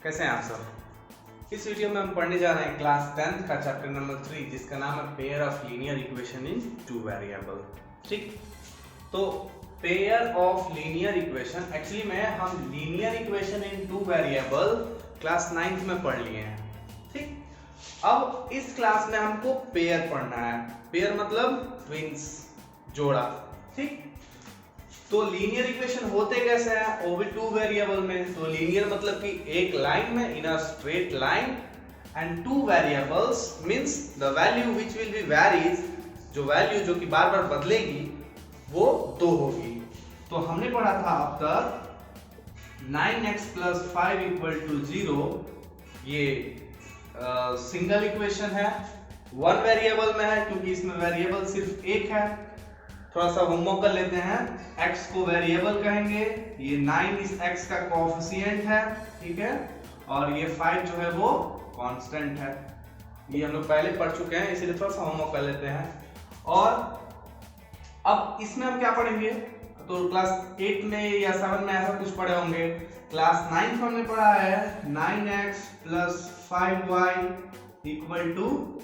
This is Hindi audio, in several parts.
कैसे हैं आप सब। इस वीडियो में हम पढ़ने जा रहे हैं क्लास 10th का चैप्टर नंबर 3 जिसका नाम है pair of linear equation in two variable. ठीक, तो pair of linear equation actually में हम linear equation in two variable class 9th में पढ़ लिए हैं। ठीक, अब इस क्लास में हमको पेयर पढ़ना है। पेयर मतलब ट्विंस, जोड़ा। ठीक, तो लीनियर इक्वेशन होते कैसे हैं, वो भी टू वेरिएबल में। तो लीनियर मतलब कि एक लाइन में, in a straight line, and two variables means the value which will be varies, जो वैल्यू जो कि बार बार बदलेगी वो 2 होगी। तो हमने पढ़ा था अब तक 9x + 5 = 0, ये सिंगल इक्वेशन है, वन वेरिएबल में है क्योंकि इसमें वेरिएबल सिर्फ एक है। थोड़ा सा होमवर्क कर लेते हैं। x को वेरिएबल कहेंगे, ये 9 इस x का कोएफिशिएंट है, ठीक है, और ये 5 जो है वो कांस्टेंट है। ये हम लोग पहले पढ़ चुके हैं, इसीलिए थोड़ा सा होमवर्क कर लेते हैं। और अब इसमें हम क्या पढ़ेंगे, तो क्लास 8 में या 7 में ऐसा कुछ पढ़े होंगे। क्लास 9 में हमने पढ़ा है 9x + 5y =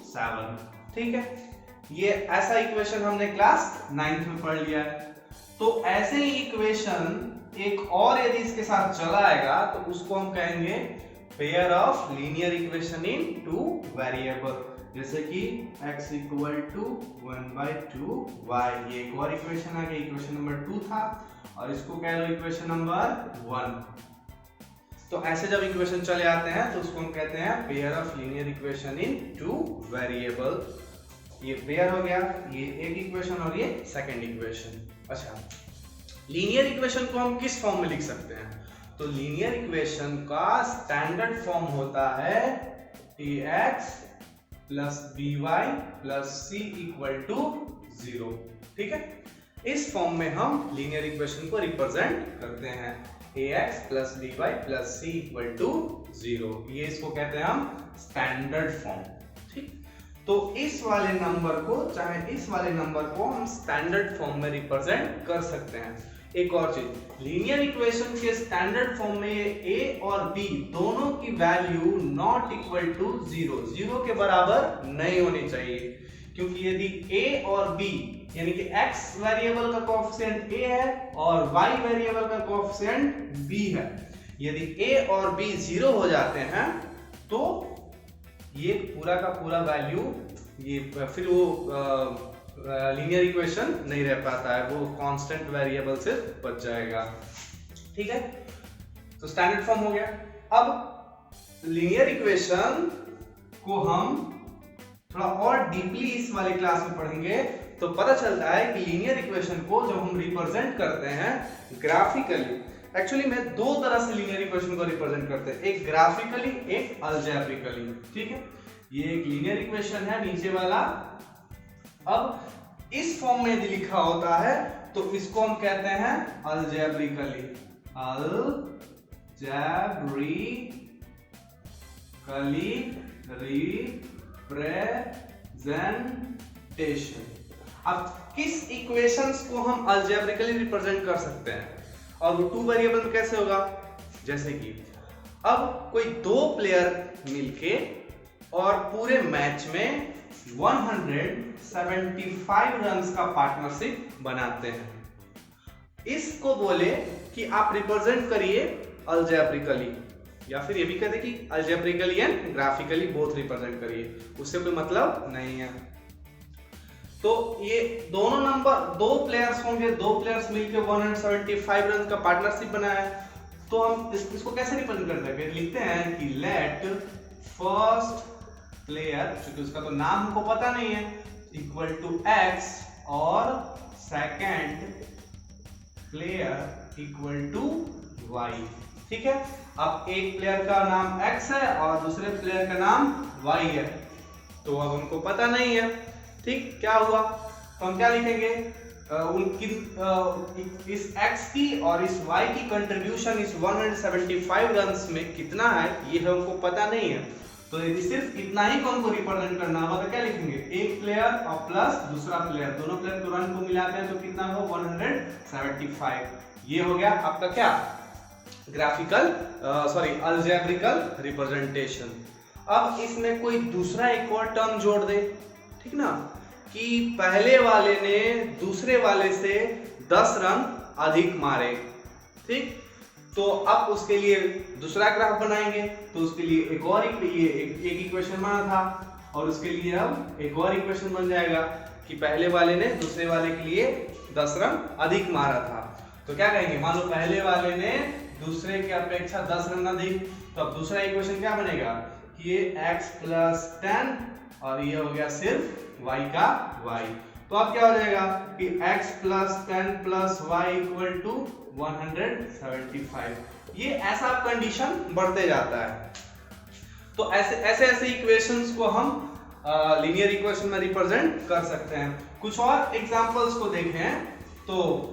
7, ठीक है। ये ऐसा इक्वेशन हमने क्लास 9th में पढ़ लिया है। तो ऐसे ही इक्वेशन एक और यदि इसके साथ चला आएगा तो उसको हम कहेंगे pair of linear equation in two variable. जैसे कि x = 1/2y, ये एक और इक्वेशन आ गई, इक्वेशन नंबर 2 था, और इसको कह लो इक्वेशन नंबर 1। तो ऐसे जब इक्वेशन चले आते हैं तो उसको हम कहते हैं pair of linear equation in two variable. ये पेयर हो गया, ये एक इक्वेशन और ये सेकंड इक्वेशन। अच्छा, लीनियर इक्वेशन को हम किस फॉर्म में लिख सकते हैं, तो लीनियर इक्वेशन का स्टैंडर्ड फॉर्म होता है ax + by + c = 0, ठीक है। इस फॉर्म में हम लीनियर इक्वेशन को रिप्रेजेंट करते हैं, ax + by + c = 0। ये इसको कहते हैं हम स्टैंडर्ड फॉर्म। ठीक, तो इस वाले नंबर को, चाहे इस वाले नंबर को हम स्टैंडर्ड फॉर्म में रिप्रेजेंट कर सकते हैं। एक और चीज, लीनियर इक्वेशन के स्टैंडर्ड फॉर्म में ये a और b दोनों की वैल्यू नॉट इक्वल टू 0, 0 के बराबर नहीं होनी चाहिए, क्योंकि यदि a और b यानी कि x वेरिएबल का कोएफिशिएंट a है और y वेरिएबल का कोएफिशिएंट b है, यदि a और b 0 हो जाते हैं तो ये पूरा का पूरा वैल्यू, ये फिर वो लीनियर इक्वेशन नहीं रह पाता है, वो कांस्टेंट वेरिएबल से बच जाएगा, ठीक है। तो स्टैंडर्ड फॉर्म हो गया। अब लीनियर इक्वेशन को हम थोड़ा और डीपली इस वाले क्लास में पढ़ेंगे तो पता चलता है कि लीनियर इक्वेशन को जब हम रिप्रेजेंट करते हैं ग्राफिकली, एक्चुअली में दो तरह से लीनियर इक्वेशन को रिप्रेजेंट करते हैं, एक ग्राफिकली, एक अलजेब्रिकली, ठीक है। ये एक लीनियर इक्वेशन है नीचे वाला। अब इस फॉर्म में यदि लिखा होता है तो इसको हम कहते हैं अलजेब्रिकली, रिप्रेजेंटेशन। अब किस इक्वेशंस को हम अलजेब्रिकली रिप्रेजेंट कर सकते हैं और वो टू वेरिएबल में कैसे होगा, जैसे कि अब कोई दो प्लेयर मिलके और पूरे मैच में 175 रन्स का पार्टनरशिप बनाते हैं, इसको बोले कि आप रिप्रेजेंट करिए अलजेब्रिकली, या फिर ये भी कहते कि algebraically and graphically both represent करिए, उससे कोई मतलब नहीं है। तो ये दोनों नंबर, दो प्लेयर्स होंगे, दो प्लेयर्स मिलकर 175 रन का पार्टनरशिप बनाया, तो हम इसको कैसे रिप्रेजेंट करते हैं, लिखते हैं कि लेट फर्स्ट प्लेयर, क्योंकि उसका तो नाम हमको पता नहीं है, = x और सेकंड प्लेयर = y, ठीक है। अब एक प्लेयर का नाम x है और दूसरे प्लेयर का नाम y है, तो अब हमको पता नहीं है, ठीक। क्या हुआ, तो हम क्या लिखेंगे, उनकी इस x की और इस y की कंट्रीब्यूशन इस 175 रन्स में कितना है ये हमको पता नहीं है, तो यदि सिर्फ इतना ही को हमको रिप्रेजेंट करना होगा तो क्या लिखेंगे, एक प्लेयर और प्लस दूसरा प्लेयर, दोनों प्लेयर के रन को मिलाते हैं तो कितना होगा 175। ये हो गया आपका क्या अलजेब्रिकल रिप्रेजेंटेशन। अब इसमें कोई दूसरा एक और टर्म जोड़ दे, ठीक ना, कि पहले वाले ने दूसरे वाले से 10 रन अधिक मारे, ठीक। तो अब उसके लिए दूसरा ग्राफ बनाएंगे, तो उसके लिए एक इक्वेशन बना था, और उसके लिए अब एक और इक्वेशन बन जाएगा कि पहले वाले ने दूसरे वाले के लिए 10 रन अधिक मारा था। तो क्या कहेंगे, मान लो पहले वाले ने दूसरे की अपेक्षा 10 रन अधिक, तो अब दूसरा इक्वेशन क्या बनेगा कि ये x + 10 और ये हो गया सिर्फ y का y। तो अब क्या हो जाएगा कि x + 10 + y = 175। ये ऐसा कंडीशन बढ़ते जाता है। तो ऐसे इक्वेशंस को हम लीनियर इक्वेशन में रिप्रेजेंट कर सकते हैं। कुछ और एग्जांपल्स को देखें तो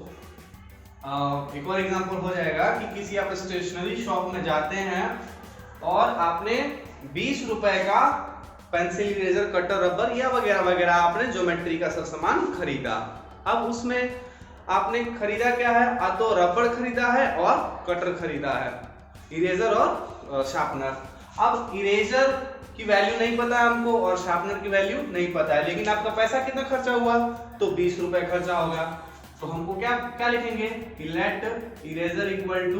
एक और एग्जांपल हो जाएगा कि किसी आप स्टेशनरी शॉप में जाते हैं और आपने 20 रुपए का पेंसिल, इरेजर, कटर, रबर या वगैरह वगैरह आपने ज्योमेट्री का सब सामान खरीदा। अब उसमें आपने खरीदा क्या है, तो रबर खरीदा है और कटर खरीदा है, इरेजर और शार्पनर। अब इरेजर की वैल्यू नहीं पता है हमको और शार्पनर की वैल्यू नहीं पता है, लेकिन आपका पैसा कितना खर्चा हुआ, तो 20 रुपए खर्चा होगा। तो हमको क्या लिखेंगे कि let eraser equal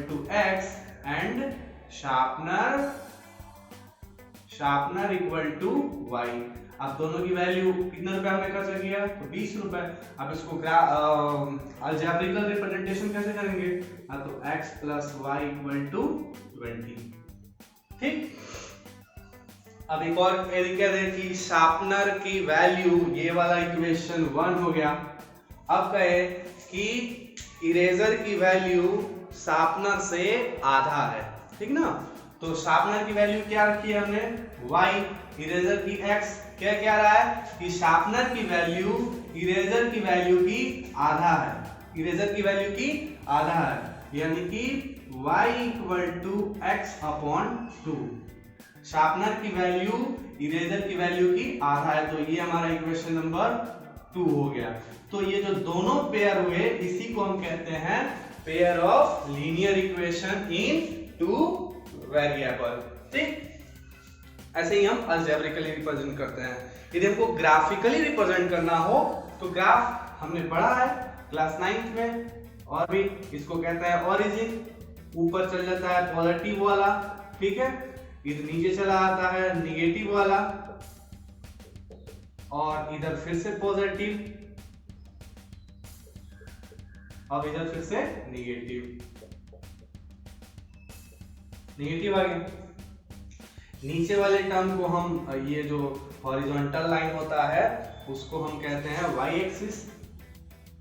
to x and sharpener equal to y। अब दोनों की वैल्यू कितना रुपए हमने खर्चा किया, तो 20 रुपए। अब इसको अलजेब्रिकल रिप्रेजेंटेशन कैसे करेंगे, तो x + y = 20, ठीक। अब एक और कह दे कि शार्पनर की वैल्यू, ये वाला इक्वेशन 1 हो गया। अब कहे कि इरेजर की वैल्यू शार्पनर से आधा है, ठीक ना। तो शार्पनर की वैल्यू क्या रखी है हमने, y, इरेजर की x। क्या रहा है कि शार्पनर की वैल्यू इरेजर की वैल्यू की आधा है, इरेजर की वैल्यू की आधा है, यानी कि y = x/2। शार्पनर की वैल्यू इरेजर की वैल्यू की आधा है, तो ये हमारा इक्वेशन नंबर 2 हो गया। तो ये जो दोनों पेयर हुए, इसी को हम कहते हैं pair of linear equation in 2 variable, ठीक। ऐसे ही हम अलजेब्रिकली रिप्रेजेंट करते हैं। यदि हमको ग्राफिकली रिप्रेजेंट करना हो तो ग्राफ हमने पढ़ा है क्लास 9th में, और भी इसको कहते हैं ओरिजिन। ऊपर चल जाता है पॉजिटिव वाला, ठीक है, इधर नीचे चला आता है निगेटिव वाला, और इधर फिर से पॉजिटिव, अब इधर फिर से निगेटिव आ गया। नीचे वाले टर्म को हम, ये जो हॉरिजॉन्टल लाइन होता है उसको हम कहते हैं y एक्सिस,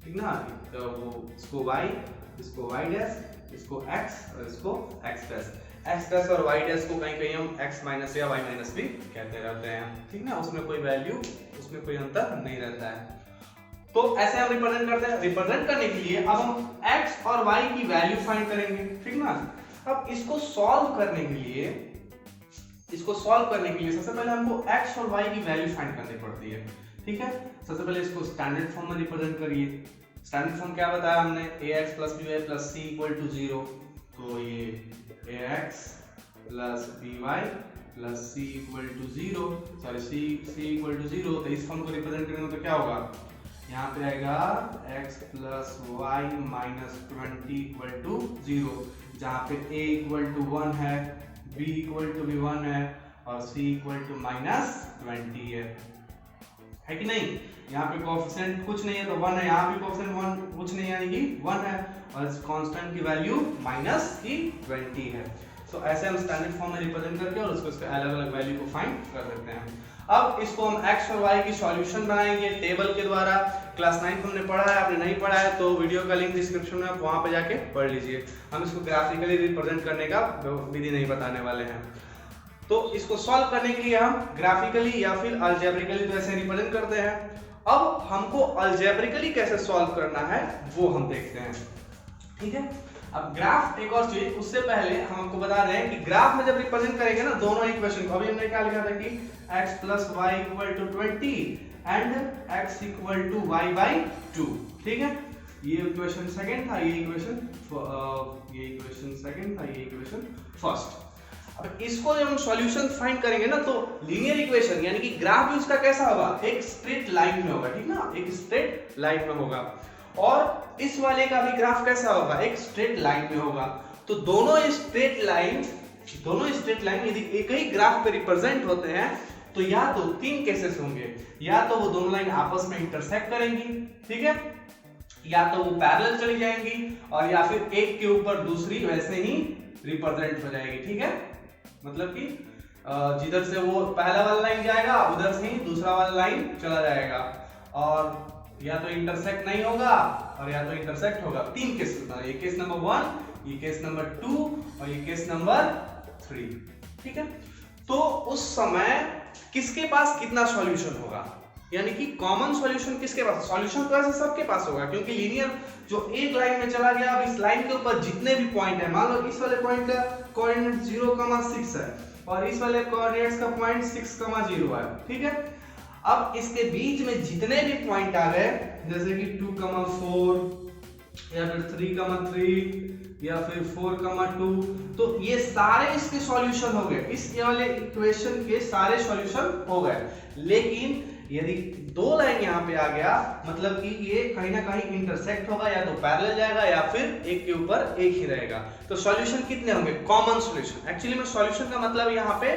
ठीक ना। तो वो इसको y, इसको y डैश, इसको x और इसको x डैश। x डैश और y डैश को कहीं हम x माइनस या y माइनस भी कहते रहते हैं, ठीक ना। उसमें कोई वैल्यू, उसमें कोई अंतर नहीं रहता है। तो ऐसे हम रिप्रेजेंट करते हैं। रिप्रेजेंट करने के लिए अब हम x और y की वैल्यू फाइंड करेंगे, ठीक ना। अब इसको सॉल्व करने के लिए सबसे पहले हमको x और y की वैल्यू फाइंड करनी पड़ती है, ठीक है। सबसे पहले इसको स्टैंडर्ड फॉर्म में रिप्रेजेंट करिए। स्टैंडर्ड फॉर्म क्या बताया हमने, ax + by + c = 0। तो ये ax + by + c = 0, sorry c = 0। तो इस फॉर्म को रिप्रेजेंट करेंगे तो क्या होगा, यहाँ पे आएगा x + y - 20 = 0, जहाँ पे a = 1 है, b = भी 1 है और c = -20 है कि नहीं। यहाँ पे कोएफिशिएंट कुछ नहीं है तो 1 है, यहाँ भी कोएफिशिएंट 1 कुछ नहीं है यानी कि 1 है, और इस कांस्टेंट की वैल्यू -20 है। तो ऐसे हम स्टैंडर्ड फॉर्म में रिप्रेजेंट करके और उसको इसके अलग-अलग वैल्यू को फाइंड कर सकते हैं। अब इसको हम x और y की सॉल्यूशन बनाएंगे टेबल के द्वारा। क्लास 9 हमने पढ़ा है, आपने नहीं पढ़ा है तो वीडियो का लिंक डिस्क्रिप्शन में, आप वहां पे जाके पढ़ लीजिए। हम इसको ग्राफिकली रिप्रेजेंट करने का विधि नहीं बताने वाले हैं। तो इसको सॉल्व करने के लिए हम ग्राफिकली या फिर अलजेब्रिकली तो ऐसे रिप्रेजेंट करते हैं। अब हमको अलजेब्रिकली कैसे सॉल्व करना है वो हम देखते हैं, ठीक है। अब ग्राफ, एक और चीज उससे पहले हम आपको बता रहे हैं कि ग्राफ में जब रिप्रेजेंट करेंगे ना दोनों इक्वेशन को, अभी हमने क्या लिखा था कि x + y = 20 and x = y/2, ठीक है। ये इक्वेशन सेकंड था, ये इक्वेशन सेकंड था, ये इक्वेशन फर्स्ट। अब इसको जब हम सॉल्यूशन फाइंड करेंगे ना, तो लीनियर इक्वेशन यानी कि ग्राफ भी उसका कैसा होगा, एक स्ट्रेट लाइन में होगा, ठीक ना, एक स्ट्रेट लाइन में होगा। और इस वाले का भी ग्राफ कैसा होगा, एक स्ट्रेट लाइन में होगा। तो दोनों स्ट्रेट लाइन यदि एक ही ग्राफ पे रिप्रेजेंट होते हैं तो या तो तीन केसेस होंगे, या तो वो दोनों लाइन आपस में इंटरसेक्ट करेंगी, ठीक है, या तो वो पैरेलल चली जाएंगी, और या फिर एक के ऊपर दूसरी वैसे ही रिप्रेजेंट हो जाएगी, ठीक है। मतलब कि जिधर से वो पहला वाला लाइन जाएगा उधर से ही दूसरा वाला लाइन चला जाएगा, और या तो इंटरसेक्ट नहीं होगा और या तो इंटरसेक्ट होगा। तीन केस होता है, ये केस नंबर 1, ये केस नंबर 2 और ये केस नंबर 3, ठीक है। तो उस समय किसके पास कितना सॉल्यूशन होगा, यानी कि कॉमन सॉल्यूशन किसके पास, सॉल्यूशन तो ऐसे सबके पास होगा, क्योंकि लीनियर जो एक लाइन में चला गया, अब इस लाइन के ऊपर जितने भी पॉइंट है, मान लो इस वाले पॉइंट का कोऑर्डिनेट 0,6 है और इस वाले कोऑर्डिनेट्स का पॉइंट 6,0 है, ठीक है। अब इसके बीच में जितने भी पॉइंट आ गए, जैसे कि 2,4 या फिर 3,3 या फिर 4,2, तो ये सारे इसके सॉल्यूशन हो गए, इस वाले इक्वेशन के सारे सॉल्यूशन हो गए। लेकिन यदि दो लाइन यहाँ पे आ गया, मतलब कि ये कहीं ना कहीं इंटरसेक्ट होगा, या तो पैरेलल जाएगा या फिर एक के ऊपर एक ही रहेगा। तो सॉल्यूशन कितने होंगे, कॉमन सॉल्यूशन। एक्चुअली में सॉल्यूशन का मतलब यहाँ पे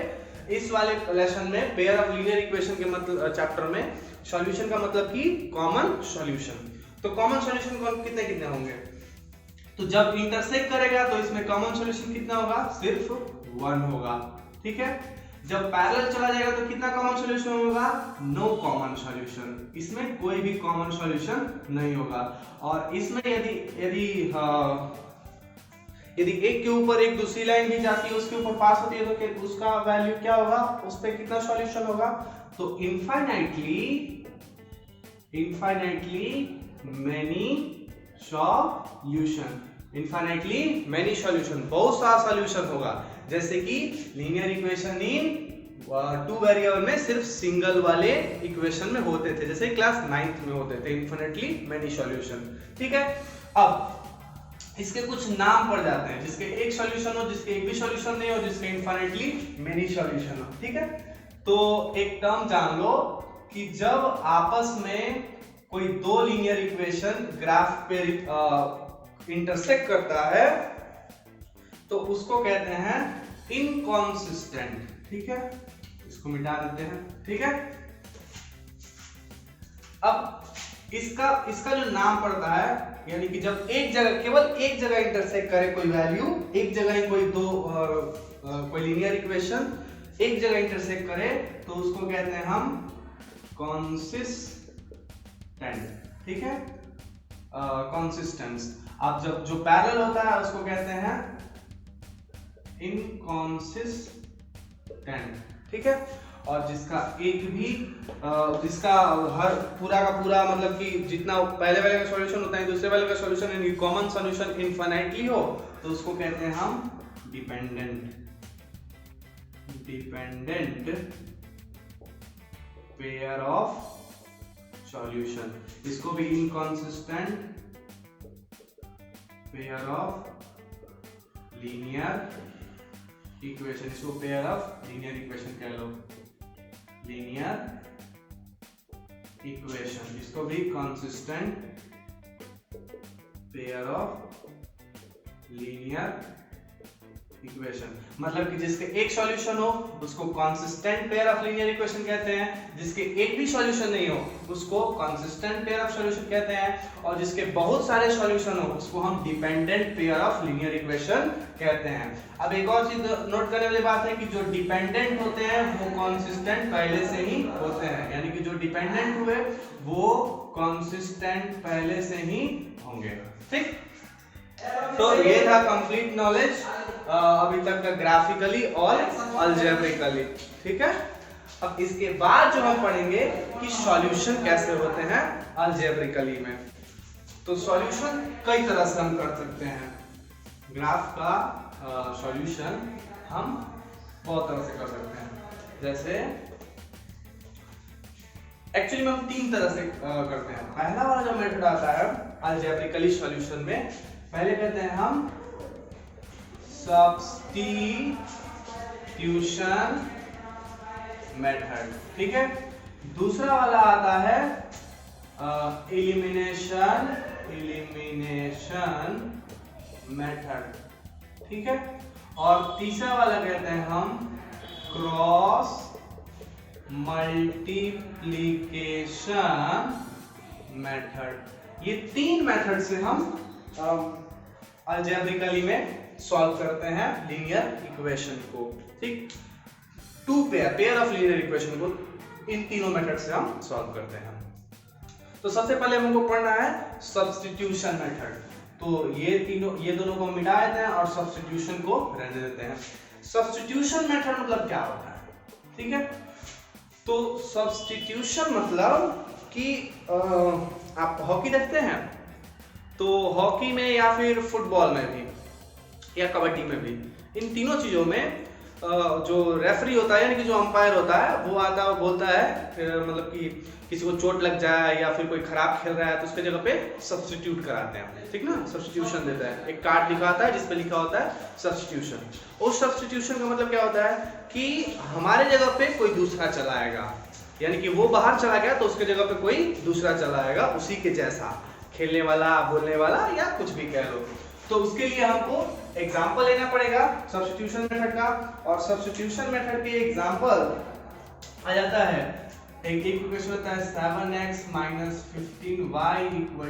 इस वाले लेसन में पेयर ऑफ लीनियर इक्वेशन के मतलब चैप्टर में सॉल्यूशन का मतलब कि कॉमन सॉल्यूशन। तो कॉमन सॉल्यूशन कितने कितने होंगे, तो जब इंटरसेक्ट करेगा तो इसमें कॉमन सॉल्यूशन कितना होगा, सिर्फ 1 होगा, ठीक है। जब पैरेलल चला जाएगा तो कितना कॉमन सॉल्यूशन होगा, नो कॉमन सॉल्यूशन, इसमें कोई भी कॉमन सॉल्यूशन नहीं होगा। और इसमें यदि एक के ऊपर एक दूसरी लाइन भी जाती है, उसके ऊपर पास होती है, तो उसका वैल्यू क्या होगा, उस पे कितना सॉल्यूशन होगा, तो इनफाइनाइटली मेनी सॉल्यूशन, बहुत सारा सॉल्यूशन होगा। जैसे कि लीनियर इक्वेशन इन 2 वेरिएबल में सिर्फ सिंगल वाले इक्वेशन में होते थे, जैसे क्लास 9th में होते थे, इनफिनिटली मेनी सॉल्यूशन, ठीक है। अब इसके कुछ नाम पड़ जाते हैं, जिसके एक सॉल्यूशन हो, जिसके एक भी सॉल्यूशन नहीं हो, जिसके इनफिनिटली मेनी सॉल्यूशन हो, ठीक है। तो एक टर्म जान लो कि जब आपस में कोई दो लीनियर इक्वेशन ग्राफ पे इंटरसेक्ट करता है तो उसको कहते हैं इनकॉन्सिस्टेंट, ठीक है। इसको मिटा देते हैं, ठीक है। अब इसका जो नाम पड़ता है, यानी कि जब एक जगह, केवल एक जगह इंटरसेक्ट करे कोई वैल्यू, एक जगह ही कोई कोई लीनियर इक्वेशन एक जगह इंटरसेक्ट करे, तो उसको कहते हैं हम कॉन्सिस्टेंट, ठीक है, कॉन्सिस्टेंस। अब जब जो पैरेलल होता है उसको कहते हैं इनकॉन्सिस्टेंट, ठीक है। और जिसका एक भी जिसका हर पूरा का पूरा मतलब कि जितना पहले वाले का सॉल्यूशन होता है दूसरे वाले का सॉल्यूशन यानी कॉमन सॉल्यूशन इनफिनिटली हो, तो उसको कहते हैं हम डिपेंडेंट पेयर ऑफ सॉल्यूशन। इसको भी inconsistent pair of linear equation, इसको पेयर ऑफ लीनियर इक्वेशन कह लो, लीनियर इक्वेशन। इसको भी consistent pair of linear equation, मतलब कि जिसके एक सॉल्यूशन हो उसको consistent pair of linear equation कहते हैं, जिसके एक भी सॉल्यूशन नहीं हो उसको कंसिस्टेंट पेयर ऑफ सॉल्यूशन कहते हैं, और जिसके बहुत सारे सॉल्यूशन हो उसको हम dependent pair of linear equation कहते हैं। अब एक और चीज नोट करने वाली बात है कि जो डिपेंडेंट होते हैं वो कंसिस्टेंट पहले से ही होते हैं, यानी कि जो डिपेंडेंट हुए वो कंसिस्टेंट पहले से ही होंगे, ठीक। तो ये था कंप्लीट नॉलेज अभी तक का ग्राफिकली और अलजेब्रिकली, ठीक है। अब इसके बाद जो हम पढ़ेंगे कि सॉल्यूशन कैसे होते हैं अलजेब्रिकली में। तो सॉल्यूशन कई तरह से हम कर सकते हैं, ग्राफ का सॉल्यूशन हम बहुत तरह से कर सकते हैं। जैसे एक्चुअली में हम 3 तरह से करते हैं। पहला वाला जो मेथड आता है अलजेब्रिकली सॉल्यूशन में। पहले कहते हैं हम सब्स्टिट्यूशन मेथड, ठीक है। दूसरा वाला आता है एलिमिनेशन मेथड, ठीक है। और तीसरा वाला कहते हैं हम क्रॉस मल्टीप्लिकेशन मेथड। ये 3 मेथड से हम अलजेब्रिकली में सॉल्व करते हैं लीनियर इक्वेशन को, ठीक। 2 पेयर ऑफ लीनियर इक्वेशन को इन तीनों मेथड से हम सॉल्व करते हैं। तो सबसे पहले हमको पढ़ना है सब्स्टिट्यूशन मेथड। तो ये दोनों को मिटा देते हैं और सब्स्टिट्यूशन को रहने देते हैं। सब्स्टिट्यूशन मेथड मतलब क्या होता है, ठीक है। तो सब्स्टिट्यूशन मतलब कि आप हॉकी देखते हैं, तो हॉकी में या फिर फुटबॉल में भी या कबड्डी में भी, इन तीनों चीजों में जो रेफरी होता है यानी कि जो अंपायर होता है वो आता है, बोलता है मतलब कि किसी को चोट लग जाए या फिर कोई खराब खेल रहा है तो उसके जगह पे सब्स्टिट्यूट कराते हैं, ठीक ना। सब्स्टिट्यूशन देता है, एक कार्ड लिखा आता है जिस पे लिखा होता है सब्स्टिट्यूशन। उस सब्स्टिट्यूशन का मतलब क्या होता है कि हमारे जगह पे कोई दूसरा चला आएगा, यानी कि वो बाहर चला गया तो उसके जगह पे कोई दूसरा चला आएगा उसी के जैसा, खेलने वाला, बोलने वाला या कुछ भी कह लो। तो उसके लिए हमको एग्जाम्पल लेना पड़ेगा सब्स्टिट्यूशन मेथड का। और सब्स्टिट्यूशन मेथड के एग्जाम्पल आ जाता है, एक इक्वेशन होता है 7x - 15y =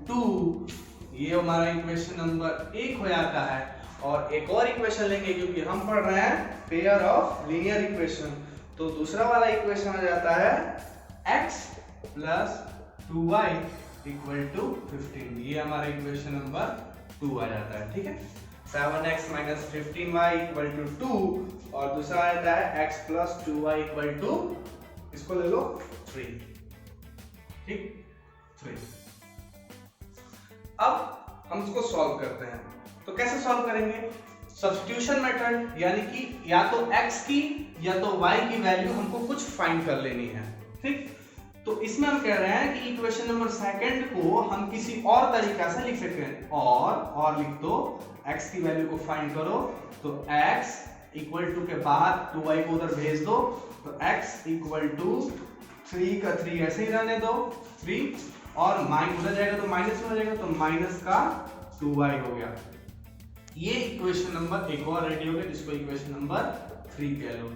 2। ये हमारा इक्वेशन नंबर 1 हो जाता है। और एक और इक्वेशन लेंगे क्योंकि हम पढ़ रहे हैं पेयर ऑफ लीनियर इक्वेशन। तो दूसरा वाला इक्वेशन आ जाता है x + 2y = 15। ये हमारा इक्वेशन नंबर 2 आ जाता है, ठीक है। 7x - 15y = 2 और दूसरा आ जाता है x + 2y = इसको ले लो 3, ठीक, 3। अब हम इसको सॉल्व करते हैं। तो कैसे सॉल्व करेंगे? सब्स्टिट्यूशन मेथड, यानी कि या तो x की या तो y की वैल्यू हमको कुछ फाइंड कर लेनी है, ठीक। तो इसमें हम कह रहे हैं कि इक्वेशन नंबर 2 को हम किसी और तरीका से लिख सकते हैं। और लिख दो, x की वैल्यू को फाइंड करो तो x = के बाद 2y को उधर भेज दो, तो x = 3 का 3 ऐसे ही रहने दो 3, और माइनस उधर जाएगा तो माइनस में हो जाएगा, तो माइनस का 2y हो गया। ये इक्वेशन नंबर 1 और रेडी हो गया, जिसको इक्वेशन नंबर 3 कह लो।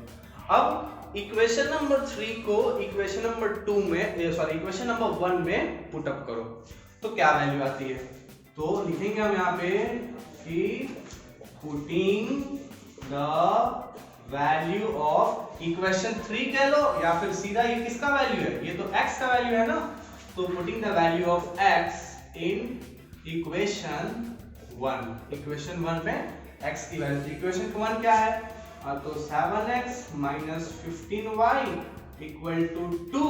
अब इक्वेशन नंबर 3 को इक्वेशन नंबर 1 में पुट अप करो तो क्या वैल्यू आती है? तो लिखेंगे हम यहाँ पे कि putting the value of equation 3 कह लो, या फिर सीधा ये किसका वैल्यू है? ये तो x का वैल्यू है ना। तो putting the value of x in equation 1 में x की वैल्यू, इक्वेशन 1 क्या है? तो 7x - 15y = 2।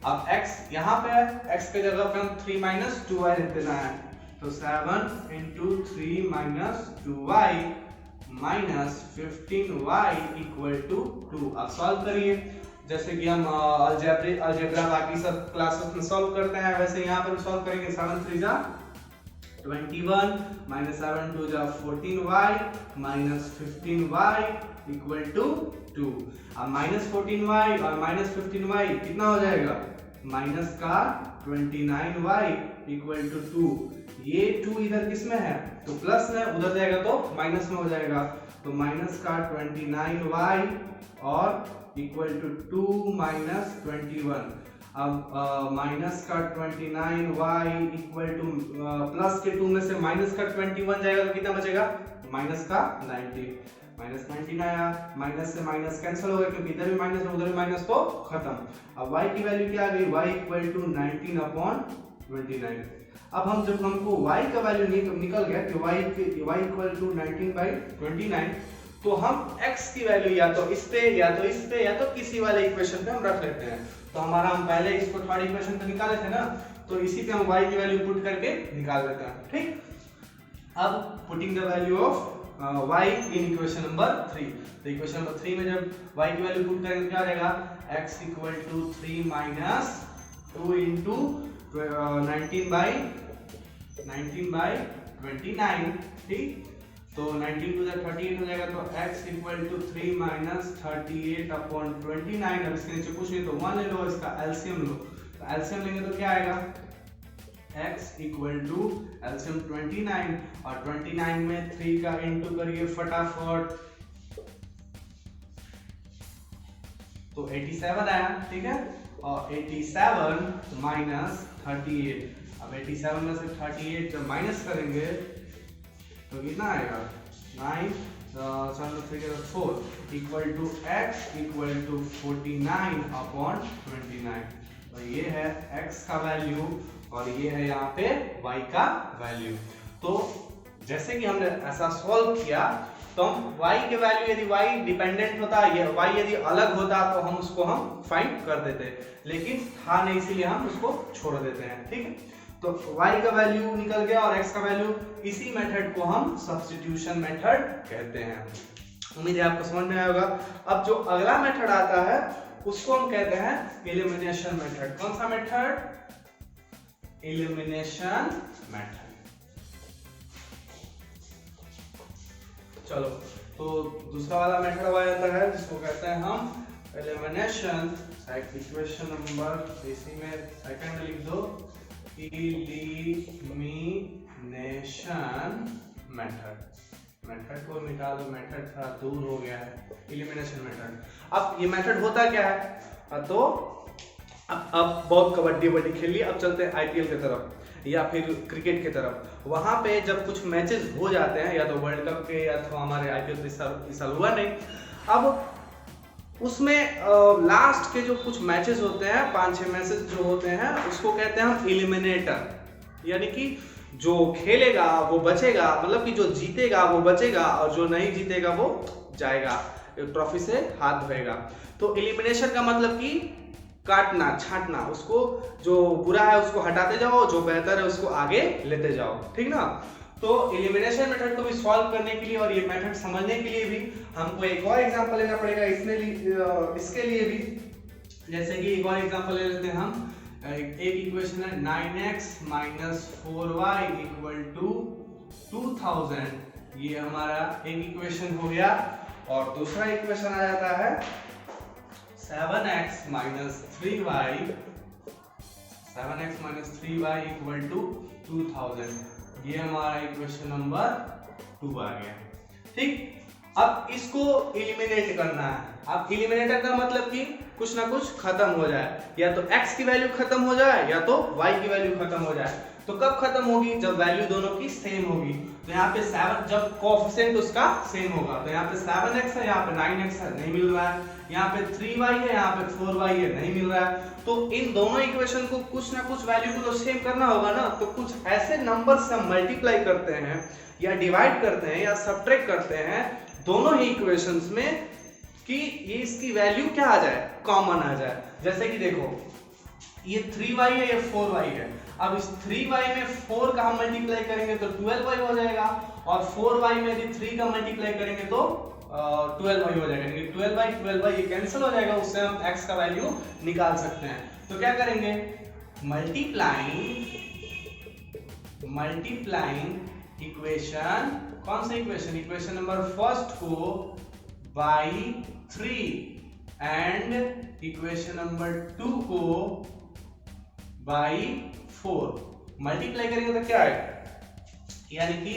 अब x यहाँ पे है, x के जगह पे हम 3 - 2y रख देना है, तो 7 × 3 - 2y -15y = 2। अब सॉल्व करिए, जैसे कि हम अलजेब्रा बाकी सब क्लासेस में सॉल्व करते हैं वैसे यहाँ पर सॉल्व करेंगे। 7 × 3 = 21 - 7 × 2 = 14y -15y = 2। अब -14y और -15y कितना हो जाएगा? माइनस का 29y = 2। ये 2 इधर किस में है? तो प्लस में, उधर जाएगा तो माइनस में हो जाएगा, तो माइनस का 29y और = 2 - 21। अब माइनस का 29y = प्लस के 2 में से माइनस का 21 जाएगा तो कितना बचेगा? माइनस का 90, -19 आया, माइनस से माइनस कैंसिल हो गया क्योंकि इधर भी माइनस है उधर भी माइनस, तो खत्म। अब y की वैल्यू क्या आ गई? y = 19/29। अब हम जब हमको y का वैल्यू निकल गया कि y = 19/29, तो हम x की वैल्यू या तो इस पे या तो किसी वाले इक्वेशन पे हम रख लेते हैं। तो हमारा हम पहले इसको थर्ड इक्वेशन पे निकाले थे ना, तो इसी पे हम y की वैल्यू पुट करके निकाल लेते हैं, ठीक। अब putting the value of y in equation number 3, तो इक्वेशन नंबर 3 में जब y की वैल्यू पुट करेंगे क्या रहेगा? x = 3 - 2 × 19/29 19/29, ठीक। तो 19 टू 38 हो जाएगा, तो x इक्वल टू 3 माइनस 38/29। अब इसके नीचे कुछ नहीं तो 1 ले लो, इसका एलसीएम लो, तो एलसीएम लेंगे तो क्या आएगा, x इक्वल टू एलसीएम 29 और 29 में 3 का इंटू करिए फटाफट, तो 87 आया, ठीक है। और 87 माइनस 38, अब 87 में से 38 जब माइनस करेंगे तो कितना आएगा, 9 4 equal to x equal to 49/29। तो ये है x का वैल्यू और ये है यहाँ पे y का वैल्यू। तो जैसे कि हमने ऐसा सॉल्व किया तो हम y के वैल्यू यदि y डिपेंडेंट होता, ये y यदि अलग होता तो हम उसको फाइंड कर देते, लेकिन था नहीं इसलिए हम उसको छोड़ देते हैं, ठीक है। तो y का वैल्यू निकल गया और x का वैल्यू, इसी मेथड को हम सब्स्टिट्यूशन मेथड कहते हैं। उम्मीद है आपको समझ में आया होगा। अब जो अगला मेथड आता है उसको हम कहते हैं एलिमिनेशन मेथड। कौन सा मेथड, एलिमिनेशन मेथड। चलो, तो दूसरा वाला मेथड आ जाता है जिसको कहते हैं हम एलिमिनेशन। इक्वेशन नंबर इसी में सेकंड लिख दो, एलिमिनेशन मेथड। मेथड को मिटा दो, मेथड थोड़ा दूर हो गया है, एलिमिनेशन मेथड। अब ये मेथड होता क्या है, तो अब बहुत कबड्डी वड्डी खेल ली, अब चलते हैं आईपीएल की तरफ या फिर क्रिकेट की तरफ। वहां पे जब कुछ मैचेस हो जाते हैं, या तो वर्ल्ड कप के या तो हमारे आईपीएल इस साल हुआ नहीं, अब उसमें लास्ट के जो कुछ मैचेस होते हैं, 5-6 मैचेस जो होते हैं, उसको कहते हैं हम एलिमिनेटर। यानी कि जो खेलेगा वो बचेगा, मतलब कि जो जीतेगा वो बचेगा और जो नहीं जीतेगा वो जाएगा, ट्रॉफी से हाथ धोएगा। तो एलिमिनेशन का मतलब कि काटना, छांटना, उसको जो बुरा है उसको हटाते जाओ, जो बेहतर है उसको आगे लेते जाओ, ठीक ना। तो एलिमिनेशन मेथड को भी सॉल्व करने के लिए और ये मेथड समझने के लिए भी हमको एक और एग्जांपल लेना पड़ेगा इसके लिए भी। जैसे कि एक और एग्जांपल ले लेते हैं हम। एक इक्वेशन है 9x minus 4y equal to 2000, ये हमारा एक इक्वेशन हो गया। और दूसरा इक्वेशन आ जाता है 7x minus 3y equal to 2000, ये हमारा इक्वेशन नंबर 2 आ गया, ठीक। अब इसको एलिमिनेट करना है। अब एलिमिनेटर का मतलब कि कुछ ना कुछ खत्म हो जाए, या तो x की वैल्यू खत्म हो जाए या तो y की वैल्यू खत्म हो जाए। तो कब खत्म होगी, जब वैल्यू दोनों की सेम होगी। तो यहाँ पे 7, जब कोएफिशिएंट उसका सेम होगा, तो यहाँ पे 7x है, यहाँ पे 9x है, नहीं मिल रहा है। यहाँ पे 3y है, यहाँ पे 4y है, नहीं मिल रहा है। तो इन दोनों इक्वेशन को कुछ ना कुछ वैल्यू को तो सेम करना होगा ना। तो कुछ ऐसे नंबर से हम मल्टीप्लाई करते हैं या डिवाइड करते हैं या सब्ट्रैक्ट करते हैं दोनों ही इक्वेशंस में कि ये इसकी वैल्यू क्या आ जाए, कॉमन आ जाए। जैसे कि देखो, ये 3y है, ये 4y है। अब इस 3y में 4 का हम मल्टीप्लाई करेंगे तो 12y हो जाएगा, और 4y में यदि 3 का मल्टीप्लाई करेंगे तो 12y हो जाएगा। 12y ये कैंसिल हो जाएगा, उससे हम x का वैल्यू निकाल सकते हैं। तो क्या करेंगे, मल्टीप्लाइंग इक्वेशन, कौन सा इक्वेशन, इक्वेशन नंबर फर्स्ट को बाई 3 एंड इक्वेशन नंबर 2 को बाई 4 मल्टीप्लाई करेंगे तो क्या आएगा, यानी कि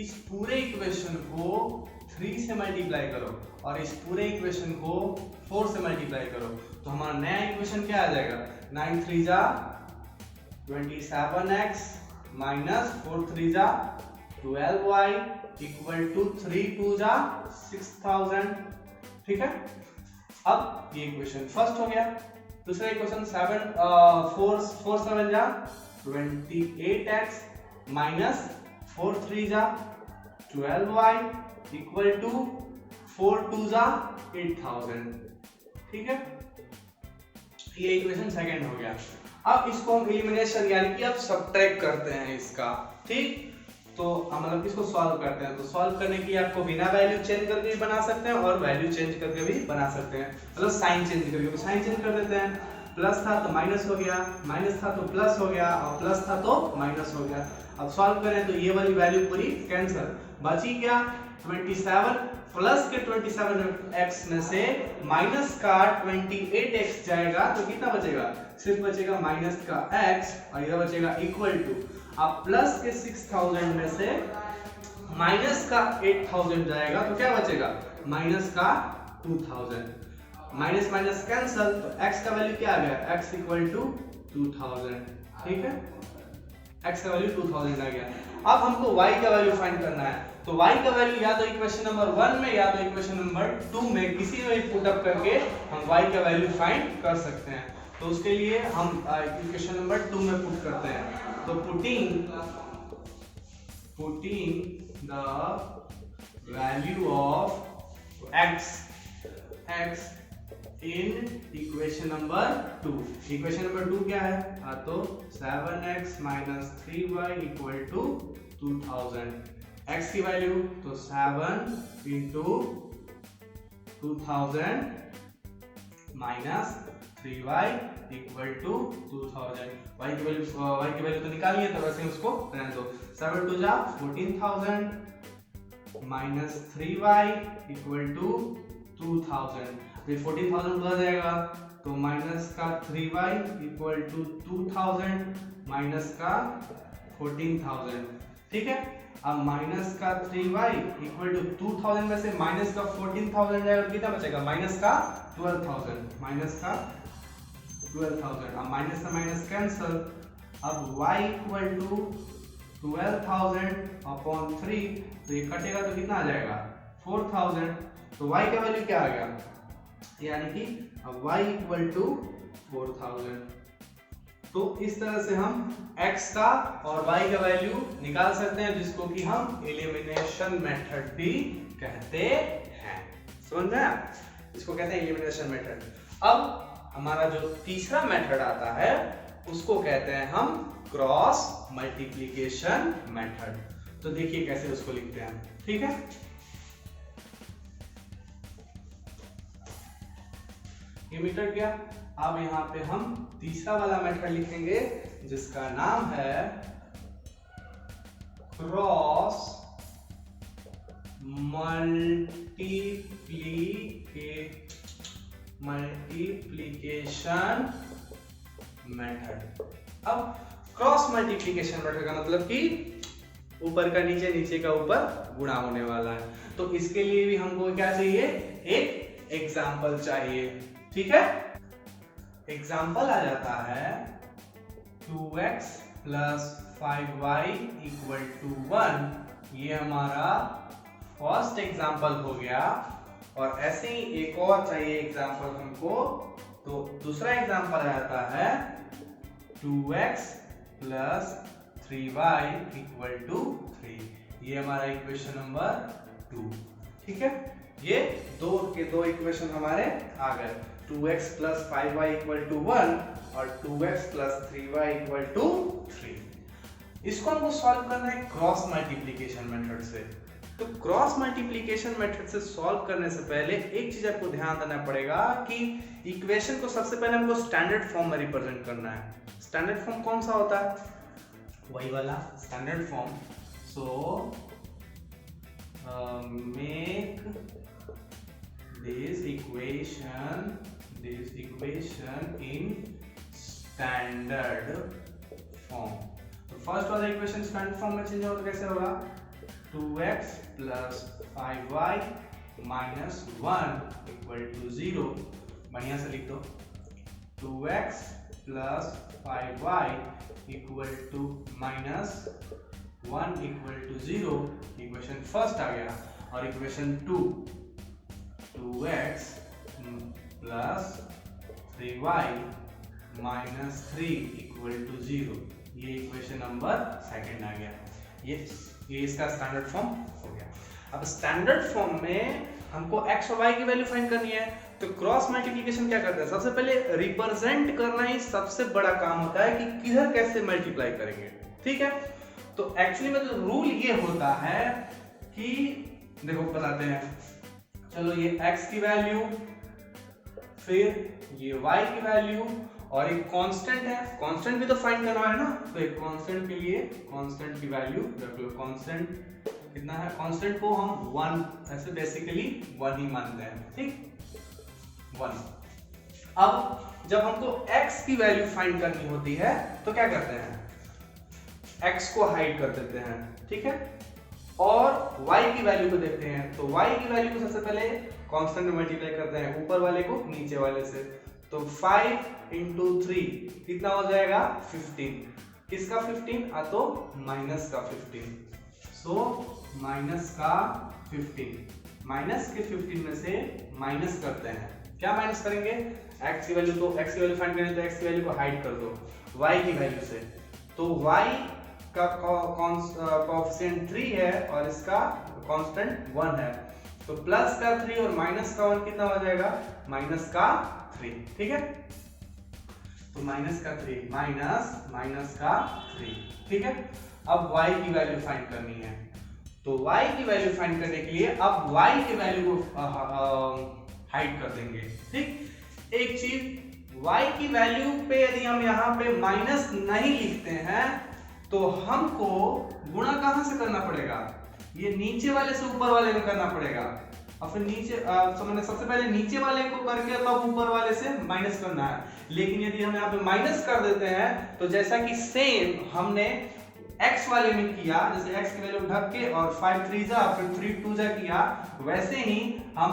इस पूरे इक्वेशन को 3 से मल्टीप्लाई करो और इस पूरे इक्वेशन को 4 से मल्टीप्लाई करो, तो हमारा नया इक्वेशन क्या आ जाएगा, 9 3 जा 27x माइनस 4 3 जा 12y इक्वल टू 3 2 जा 6000, ठीक है। अब ये इक्वेशन फर्स्ट हो गया। दूसरा इक्वेशन 4 7 जा 28x माइनस 4 3 जा 12y इक्वल टू 4 2 जा 8000, ठीक है। ये इक्वेशन सेकंड हो गया। अब इसको हम एलिमिनेशन यानी कि अब सब्ट्रैक्ट करते हैं इसका, ठीक। तो हम मतलब इसको सॉल्व करते हैं। तो सॉल्व करने के लिए आपको बिना वैल्यू चेंज करके भी बना सकते हैं और वैल्यू चेंज करके भी बना सकते हैं, मतलब साइन चेंज करके। साइन चेंज कर देते हैं, प्लस था तो माइनस हो गया, माइनस था तो प्लस हो गया और प्लस था तो माइनस हो गया। अब सॉल्व करें तो ये वाली वैल्यू पूरी कैंसिल, बची क्या 27 प्लस के 27x में से माइनस का 28x जाएगा तो कितना बचेगा, सिर्फ बचेगा माइनस का x और इधर बचेगा इक्वल टू, अब प्लस के 6000 में से माइनस का 8000 जाएगा तो क्या बचेगा माइनस का 2000, माइनस माइनस कैंसिल तो x का वैल्यू क्या आ गया, x इक्वल टू 2000, ठीक है, x का वैल्यू 2000 आ गया। अब हमको y का वैल्यू फाइंड करना है, तो y का वैल्यू या तो इक्वेशन नंबर 1 में या तो इक्वेशन नंबर 2 में किसी में भी पुट अप करके हम y का वैल्यू फाइंड कर सकते हैं। तो उसके लिए हम इक्वेशन नंबर 2 में पुट करते हैं, तो putting the value of x in equation number 2, equation number 2 क्या है, तो 7x minus 3y equal to 2000, x की वैल्यू तो 7 into 2000 minus 3y equal to 2000, y की वैल्यू तो निकालिए, तो वैसे उसको रहने दो, 7 टू जा 14000 माइनस 3y इक्वल टू 2000, ये 14000 उधर जाएगा तो माइनस का 3y इक्वल टू 2000 माइनस का 14000, ठीक है। अब माइनस का 3y इक्वल टू 2000 में से माइनस का 14000 जाएगा तो कितना बचेगा, माइनस का 12000, माइनस का 12000, अब माइनस से माइनस कैंसिल, अब y इक्वल टू 12000 अपॉन 3, तो ये कटेगा तो कितना आ जाएगा 4000, तो y का वैल्यू क्या आ गया, यानी कि अब y इक्वल टू 4000। तो इस तरह से हम x का और y का वैल्यू निकाल सकते हैं, जिसको कि हम एलिमिनेशन मेथड भी कहते हैं, समझ में आया, इसको कहते हैं एलिमिनेशन मेथड। अब हमारा जो तीसरा मेथड आता है उसको कहते हैं हम क्रॉस मल्टीप्लिकेशन मेथड। तो देखिए कैसे उसको लिखते हैं, ठीक है। ये मेथड क्या, अब यहाँ पे हम तीसरा वाला मेथड लिखेंगे जिसका नाम है क्रॉस मल्टीप्लिकेशन मेथड। अब क्रॉस मल्टीप्लिकेशन मेथड का मतलब कि ऊपर का नीचे, नीचे का ऊपर गुणा होने वाला है, तो इसके लिए भी हमको क्या चाहिए, एक एग्जाम्पल चाहिए, ठीक है। एग्जाम्पल आ जाता है 2x plus 5y equal to 1, ये हमारा फर्स्ट एग्जाम्पल हो गया, और ऐसे ही एक और चाहिए एग्जाम्पल हमको, तो दूसरा एग्जाम्पल आ जाता है 2x plus 3y equal to 3, ये हमारा इक्वेशन नंबर 2, ठीक है। ये दो इक्वेशन हमारे आ गए, 2x plus 5y equal to 1 और 2x plus 3y equal to 3। इसको हमको सॉल्व करना है क्रॉस मल्टीप्लिकेशन मेथड से। तो क्रॉस मल्टीप्लिकेशन मेथड से सॉल्व करने से पहले एक चीज आपको ध्यान देना पड़ेगा कि इक्वेशन को सबसे पहले हमको स्टैंडर्ड फॉर्म में रिप्रेजेंट करना है। स्टैंडर्ड फॉर्म कौन सा होता है, वही वाला standard form. So make this equation in standard form। तो फर्स्ट वाला इक्वेशन स्टैंडर्ड फॉर्म में चेंज हो तो कैसे होगा, 2x plus 5y minus 1 equal to 0, बढ़िया से लिख दो, 2x plus 5y equal to minus 1 equal to 0, equation first आ गया। और equation 2x plus 3y minus 3 equal to 0, ये इक्वेशन नंबर सेकंड आ गया। ये इसका स्टैंडर्ड फॉर्म हो गया। अब स्टैंडर्ड फॉर्म में हमको x और y की वैल्यू फाइंड करनी है, तो क्रॉस मल्टीप्लिकेशन क्या करते हैं, सबसे पहले रिप्रेजेंट करना ही सबसे बड़ा काम होता है कि किधर कैसे मल्टीप्लाई करेंगे, ठीक है। तो एक्चुअली में तो रूल ये होता है कि देखो बताते हैं, चलो ये x की वैल्यू, फिर ये y की वैल्यू, और एक कांस्टेंट है, कांस्टेंट भी तो फाइंड करना है ना, तो एक कांस्टेंट के लिए कांस्टेंट की वैल्यू रख लो। कांस्टेंट कितना है, कांस्टेंट को हम 1 ऐसे बेसिकली 1 ही मानते हैं, ठीक 1। अब जब हमको x की वैल्यू फाइंड करनी होती है तो क्या करते हैं, x को हाइड कर देते हैं, ठीक है, और y की वैल्यू को देखते हैं। तो y की वैल्यू को सबसे पहले कांस्टेंट में मल्टीप्लाई करते हैं, ऊपर वाले को नीचे वाले से। तो 5 into 3 कितना हो जाएगा 15, किसका 15 तो माइनस का 15, सो माइनस का 15, माइनस के 15 में से माइनस करते हैं, क्या माइनस करेंगे, x की वैल्यू, तो x की वैल्यू फाइंड करें तो x की वैल्यू को हाइड कर दो y की वैल्यू से। तो y का कोएफिशिएंट 3 है और इसका कांस्टेंट 1 है, तो प्लस का 3 और माइनस का 1 कितना हो जाएगा, माइनस का 3, ठीक है। तो माइनस का 3 माइनस का 3, ठीक है। अब y की वैल्यू फाइंड करनी है, तो y की वैल्यू फाइंड करने के लिए अब y की वैल्यू को हाइड कर देंगे, ठीक। एक चीज, y की वैल्यू पे यदि हम यहाँ पे माइनस नहीं लिखते हैं तो हमको गुणा कहां से करना पड़ेगा, ये नीचे वाले से ऊपर वाले में करना पड़ेगा, और फिर नीचे सबसे पहले नीचे वाले को करके तब ऊपर वाले से माइनस करना है। लेकिन यदि हम यहाँ पे माइनस कर देते हैं तो जैसा कि सेम हमने x वाले में किया, जैसे x की वैल्यू ढक के और 5 3 जा फिर 3 2 जा किया, वैसे ही हम